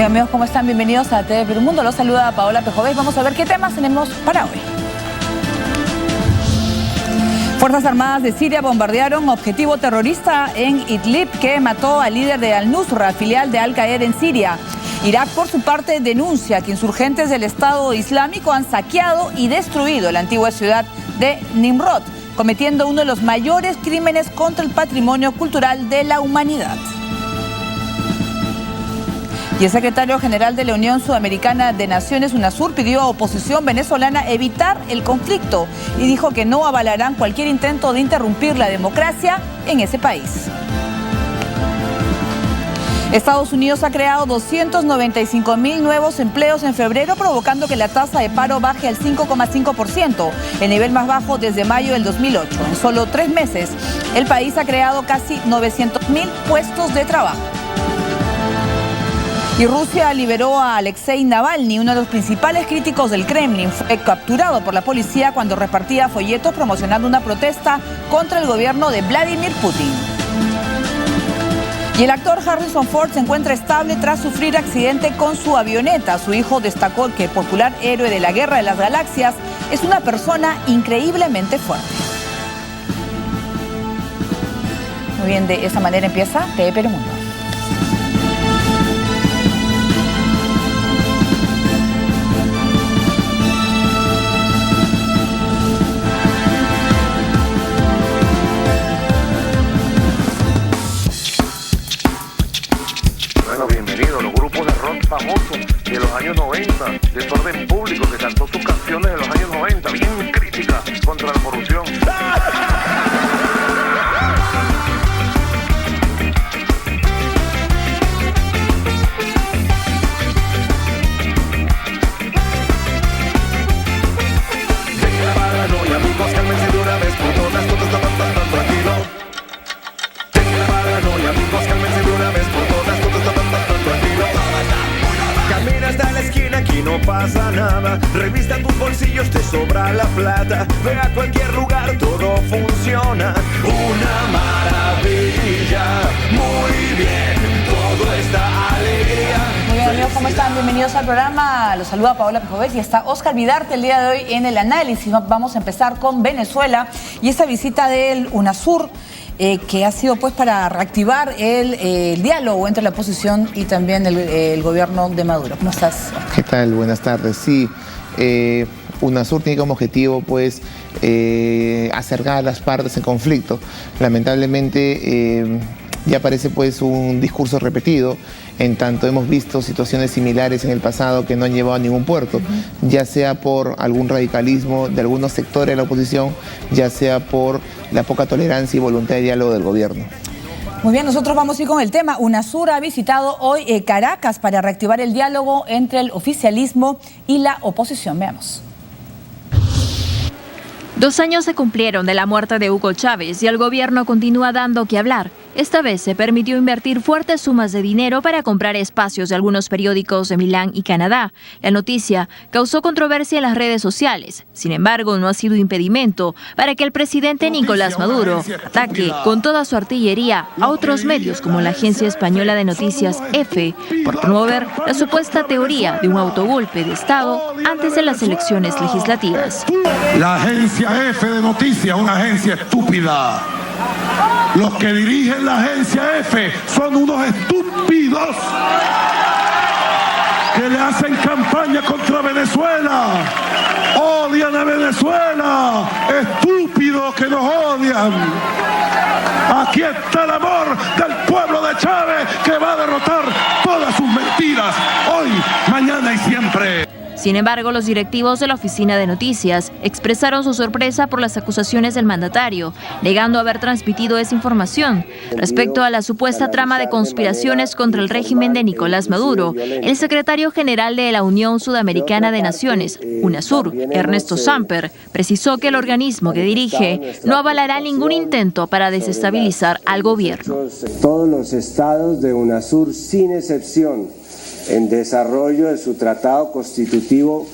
Bien, amigos, ¿cómo están? Bienvenidos a TV Perú Mundo. Los saluda Paola Pejovés. Vamos a ver qué temas tenemos para hoy. Fuerzas Armadas de Siria bombardearon objetivo terrorista en Idlib que mató al líder de Al-Nusra, filial de Al-Qaeda en Siria. Irak, por su parte, denuncia que insurgentes del Estado Islámico han saqueado y destruido la antigua ciudad de Nimrod, cometiendo uno de los mayores crímenes contra el patrimonio cultural de la humanidad. Y el secretario general de la Unión Sudamericana de Naciones, UNASUR, pidió a oposición venezolana evitar el conflicto y dijo que no avalarán cualquier intento de interrumpir la democracia en ese país. Estados Unidos ha creado 295.000 nuevos empleos en febrero, provocando que la tasa de paro baje al 5,5%, el nivel más bajo desde mayo del 2008. En solo 3 meses, el país ha creado casi 900.000 puestos de trabajo. Y Rusia liberó a Alexei Navalny, uno de los principales críticos del Kremlin. Fue capturado por la policía cuando repartía folletos promocionando una protesta contra el gobierno de Vladimir Putin. Y el actor Harrison Ford se encuentra estable tras sufrir accidente con su avioneta. Su hijo destacó que el popular héroe de la Guerra de las Galaxias es una persona increíblemente fuerte. Muy bien, de esa manera empieza TV Perú Mundo. Bienvenido a los grupos de rock famosos de los años 90, Desorden Público, que cantó sus canciones de los años 90, bien críticas contra la corrupción. Tenga la paranoia, amigos, cálmense de una vez por todas, todo está pasando tranquilo. Tenga la paranoia, amigos, cálmense de una vez por todas, todo está pasando tranquilo. Camina hasta la esquina, aquí no pasa nada. Revista tus bolsillos, te sobra la plata. Ve a cualquier lugar, todo funciona. Una maravilla, muy bien, todo está alegría. Muy bien, amigos, ¿cómo están? Bienvenidos al programa. Los saluda Paola Pejovés y está Oscar Vidarte el día de hoy en el análisis. Vamos a empezar con Venezuela y esta visita del UNASUR, que ha sido pues para reactivar el diálogo entre la oposición y también el gobierno de Maduro. ¿Cómo estás? ¿Qué tal? Buenas tardes. Sí, UNASUR tiene como objetivo pues acercar a las partes en conflicto. Lamentablemente ya parece pues un discurso repetido, en tanto hemos visto situaciones similares en el pasado que no han llevado a ningún puerto, ya sea por algún radicalismo de algunos sectores de la oposición, ya sea por la poca tolerancia y voluntad de diálogo del gobierno. Muy bien, nosotros vamos a ir con el tema. UNASUR ha visitado hoy Caracas para reactivar el diálogo entre el oficialismo y la oposición. Veamos. 2 años se cumplieron de la muerte de Hugo Chávez y el gobierno continúa dando que hablar. Esta vez se permitió invertir fuertes sumas de dinero para comprar espacios de algunos periódicos de Milán y Canadá. La noticia causó controversia en las redes sociales. Sin embargo, no ha sido impedimento para que el presidente Nicolás Maduro ataque con toda su artillería a otros medios como la agencia española de noticias EFE por promover la supuesta teoría de un autogolpe de Estado antes de las elecciones legislativas. La agencia EFE de noticias, una agencia estúpida. Los que dirigen la agencia EFE son unos estúpidos que le hacen campaña contra Venezuela. Odian a Venezuela. Estúpidos que nos odian. Aquí está el amor del pueblo de Chávez que va a derrotar todas sus mentiras hoy, mañana y siempre. Sin embargo, los directivos de la oficina de noticias expresaron su sorpresa por las acusaciones del mandatario, negando haber transmitido esa información. Respecto a la supuesta trama de conspiraciones contra el régimen de Nicolás Maduro, el secretario general de la Unión Sudamericana de Naciones, UNASUR, Ernesto Samper, precisó que el organismo que dirige no avalará ningún intento para desestabilizar al gobierno. Todos los estados de UNASUR, sin excepción, en desarrollo de su tratado constitutivo,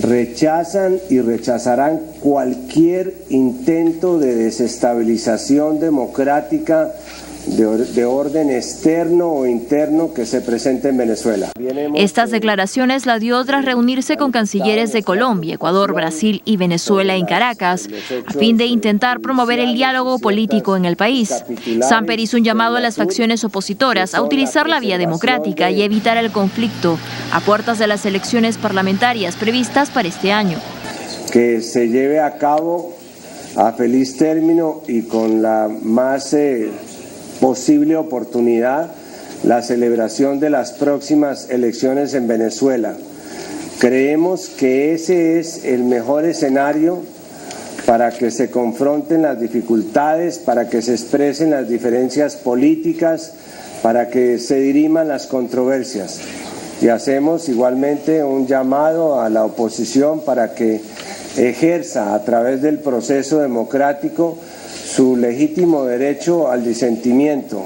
rechazan y rechazarán cualquier intento de desestabilización democrática de orden externo o interno que se presente en Venezuela. Estas declaraciones las dio tras reunirse con cancilleres de Colombia, Ecuador, Brasil y Venezuela en Caracas, a fin de intentar promover el diálogo político en el país. Samper hizo un llamado a las facciones opositoras a utilizar la vía democrática y evitar el conflicto a puertas de las elecciones parlamentarias previstas para este año. Que se lleve a cabo a feliz término y con la más posible oportunidad la celebración de las próximas elecciones en Venezuela. Creemos que ese es el mejor escenario para que se confronten las dificultades, para que se expresen las diferencias políticas, para que se diriman las controversias. Y hacemos igualmente un llamado a la oposición para que ejerza a través del proceso democrático su legítimo derecho al disentimiento.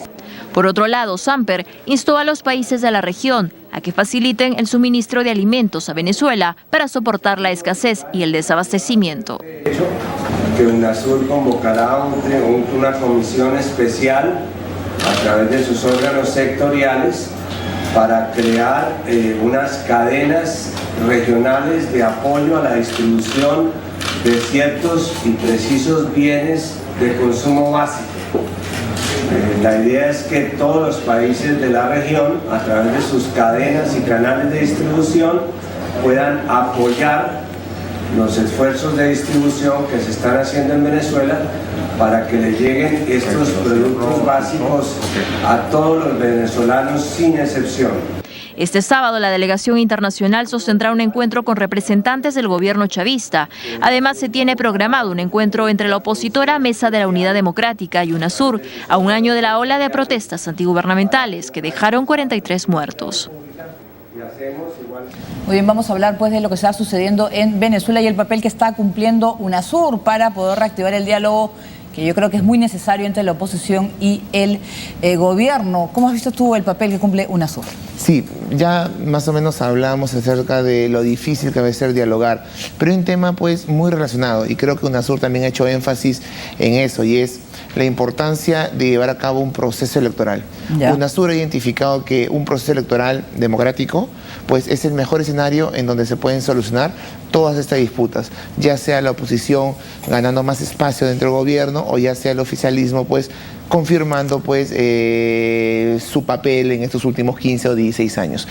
Por otro lado, Samper instó a los países de la región a que faciliten el suministro de alimentos a Venezuela para soportar la escasez y el desabastecimiento. Que UNASUR convocará una comisión especial a través de sus órganos sectoriales para crear unas cadenas regionales de apoyo a la distribución de ciertos y precisos bienes de consumo básico. La idea es que todos los países de la región, a través de sus cadenas y canales de distribución, puedan apoyar los esfuerzos de distribución que se están haciendo en Venezuela para que le lleguen estos productos básicos a todos los venezolanos sin excepción. Este sábado, la delegación internacional sostendrá un encuentro con representantes del gobierno chavista. Además, se tiene programado un encuentro entre la opositora Mesa de la Unidad Democrática y UNASUR, a un año de la ola de protestas antigubernamentales que dejaron 43 muertos. Muy bien, vamos a hablar pues de lo que está sucediendo en Venezuela y el papel que está cumpliendo UNASUR para poder reactivar el diálogo, que yo creo que es muy necesario entre la oposición y el gobierno. ¿Cómo has visto tú el papel que cumple UNASUR? Sí, ya más o menos hablamos acerca de lo difícil que va a ser dialogar, pero hay un tema pues muy relacionado y creo que UNASUR también ha hecho énfasis en eso, y es la importancia de llevar a cabo un proceso electoral. UNASUR ha identificado que un proceso electoral democrático pues es el mejor escenario en donde se pueden solucionar todas estas disputas, ya sea la oposición ganando más espacio dentro del gobierno o ya sea el oficialismo pues confirmando pues su papel en estos últimos 15 o 16 años.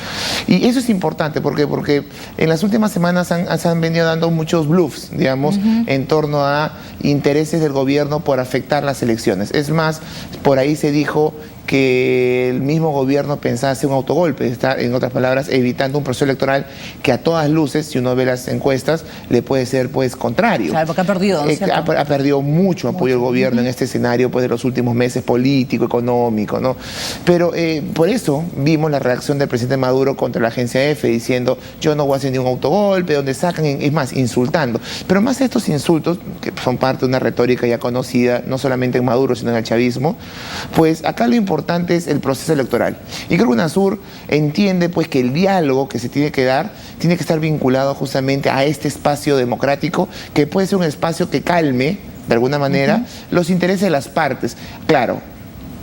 Y eso es importante porque en las últimas semanas se han venido dando muchos bluffs, digamos, en torno a intereses del gobierno por afectar las elecciones. Es más, por ahí se dijo que el mismo gobierno pensaba hacer un autogolpe, está, en otras palabras, evitando un proceso electoral que a todas luces, si uno ve las encuestas, le puede ser pues contrario. Claro, porque ha perdido, ¿no? Ha perdido mucho apoyo del gobierno en este escenario pues de los últimos meses político, económico, ¿no? Pero por eso vimos la reacción del presidente Maduro contra la agencia EFE diciendo yo no voy a hacer ningún autogolpe, donde sacan, es más, insultando. Pero más de estos insultos, que son parte de una retórica ya conocida, no solamente en Maduro, sino en el chavismo, pues acá lo importante es el proceso electoral. Y creo que UNASUR entiende pues que el diálogo que se tiene que dar tiene que estar vinculado justamente a este espacio democrático, que puede ser un espacio que calme, de alguna manera, los intereses de las partes. Claro,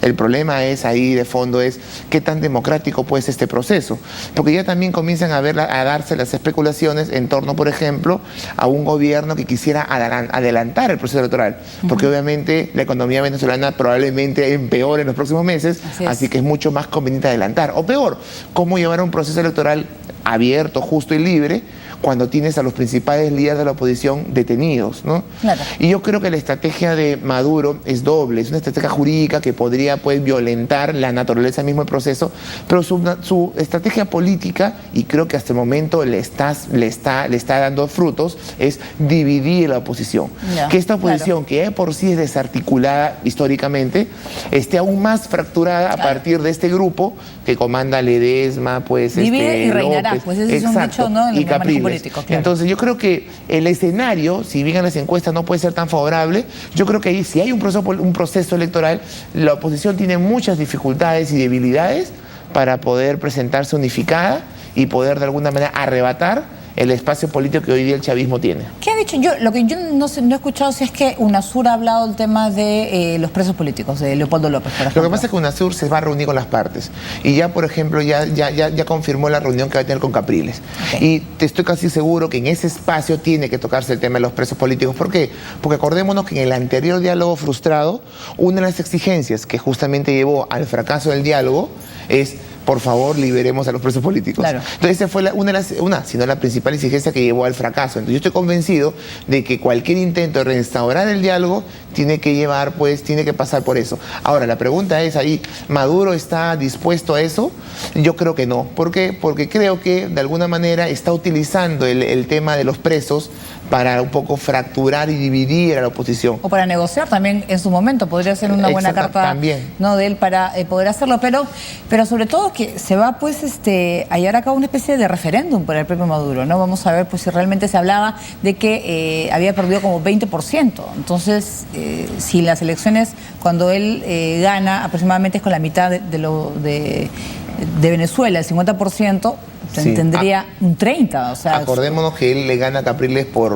el problema es ahí de fondo es qué tan democrático puede ser este proceso, porque ya también comienzan a darse las especulaciones en torno, por ejemplo, a un gobierno que quisiera adelantar el proceso electoral, porque obviamente la economía venezolana probablemente empeore en los próximos meses, así que es mucho más conveniente adelantar. O peor, cómo llevar un proceso electoral abierto, justo y libre, cuando tienes a los principales líderes de la oposición detenidos, ¿no? Claro. Y yo creo que la estrategia de Maduro es doble, es una estrategia jurídica que podría pues violentar la naturaleza mismo del proceso, pero su estrategia política, y creo que hasta el momento le está dando frutos, es dividir la oposición. Que esta oposición, que ya por sí es desarticulada históricamente, esté aún más fracturada a partir de este grupo que comanda Ledesma, pues divide y reinará, López, pues ese es un dicho, ¿no? En y Capriles. Político, claro. Entonces yo creo que el escenario, si bien en las encuestas no puede ser tan favorable, yo creo que ahí, si hay un proceso electoral, la oposición tiene muchas dificultades y debilidades para poder presentarse unificada y poder de alguna manera arrebatar el espacio político que hoy día el chavismo tiene. ¿Qué ha dicho hecho, lo que yo no he escuchado si es que UNASUR ha hablado del tema de los presos políticos, de Leopoldo López, por ejemplo. Lo que pasa es que UNASUR se va a reunir con las partes y ya, por ejemplo, ya confirmó la reunión que va a tener con Capriles. Okay. Y te estoy casi seguro que en ese espacio tiene que tocarse el tema de los presos políticos. ¿Por qué? Porque acordémonos que en el anterior diálogo frustrado, una de las exigencias que justamente llevó al fracaso del diálogo es: por favor, liberemos a los presos políticos. Claro. Entonces, esa fue sino la principal exigencia que llevó al fracaso. Entonces, yo estoy convencido de que cualquier intento de restaurar el diálogo tiene que pasar por eso. Ahora, la pregunta es ahí, ¿Maduro está dispuesto a eso? Yo creo que no. ¿Por qué? Porque creo que, de alguna manera, está utilizando el tema de los presos para un poco fracturar y dividir a la oposición. O para negociar también en su momento, podría ser una buena carta también, ¿no?, de él para poder hacerlo, pero sobre todo que se va pues a llevar a cabo una especie de referéndum por el propio Maduro, ¿no? Vamos a ver pues si realmente se hablaba de que había perdido como 20%, entonces si las elecciones cuando él gana aproximadamente es con la mitad de Venezuela, el 50%, sí, tendría un 30%. O sea, acordémonos que él le gana a Capriles por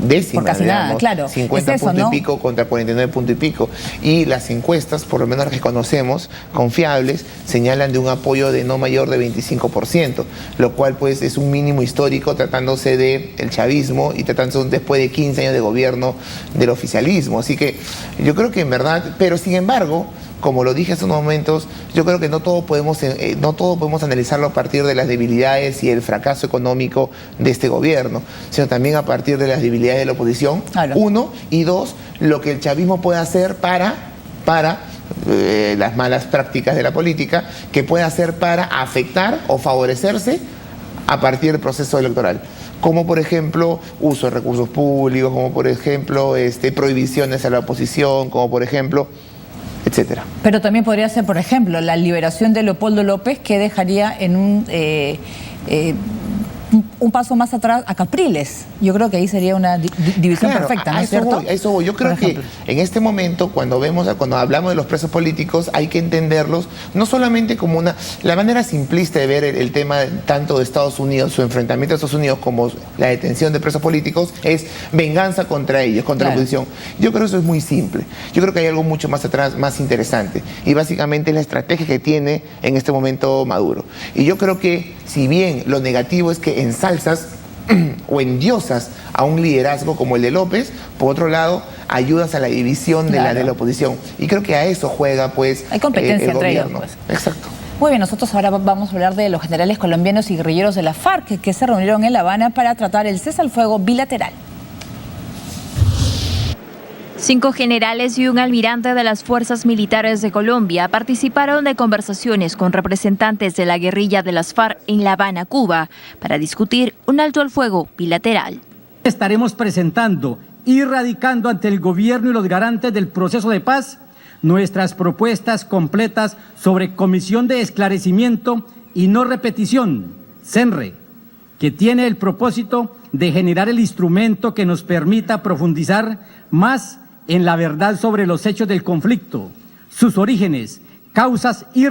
décima, por casi nada, claro. 50 puntos, ¿no?, y pico contra 49 puntos y pico. Y las encuestas, por lo menos las que conocemos, confiables, señalan de un apoyo de no mayor de 25%, lo cual pues es un mínimo histórico tratándose del chavismo y tratándose después de 15 años de gobierno del oficialismo. Así que yo creo que en verdad, pero sin embargo, como lo dije hace unos momentos, yo creo que no todo podemos analizarlo a partir de las debilidades y el fracaso económico de este gobierno, sino también a partir de las debilidades de la oposición, claro. Uno, y dos, lo que el chavismo puede hacer para las malas prácticas de la política, que puede hacer para afectar o favorecerse a partir del proceso electoral. Como por ejemplo uso de recursos públicos, como por ejemplo prohibiciones a la oposición, como por ejemplo, etcétera. Pero también podría ser, por ejemplo, la liberación de Leopoldo López, que dejaría en un paso más atrás a Capriles. Yo creo que ahí sería una división perfecta, ¿no es cierto? A eso voy. Yo creo que en este momento, cuando hablamos de los presos políticos, hay que entenderlos no solamente como la manera simplista de ver el tema tanto de Estados Unidos, su enfrentamiento a Estados Unidos, como la detención de presos políticos, es venganza contra ellos, contra la oposición. Yo creo que eso es muy simple. Yo creo que hay algo mucho más atrás, más interesante. Y básicamente es la estrategia que tiene en este momento Maduro. Y yo creo que, si bien lo negativo es que ensalzas o endiosas a un liderazgo como el de López, por otro lado ayudas a la división de la oposición, y creo que a eso juega pues hay competencia el entre gobierno. ellos, pues. Exacto. Muy bien, nosotros ahora vamos a hablar de los generales colombianos y guerrilleros de la FARC que se reunieron en La Habana para tratar el cese al fuego bilateral. 5 generales y un almirante de las fuerzas militares de Colombia participaron de conversaciones con representantes de la guerrilla de las FARC en La Habana, Cuba, para discutir un alto al fuego bilateral. Estaremos presentando y radicando ante el gobierno y los garantes del proceso de paz nuestras propuestas completas sobre comisión de esclarecimiento y no repetición, CENRE, que tiene el propósito de generar el instrumento que nos permita profundizar más en la verdad sobre los hechos del conflicto, sus orígenes, causas y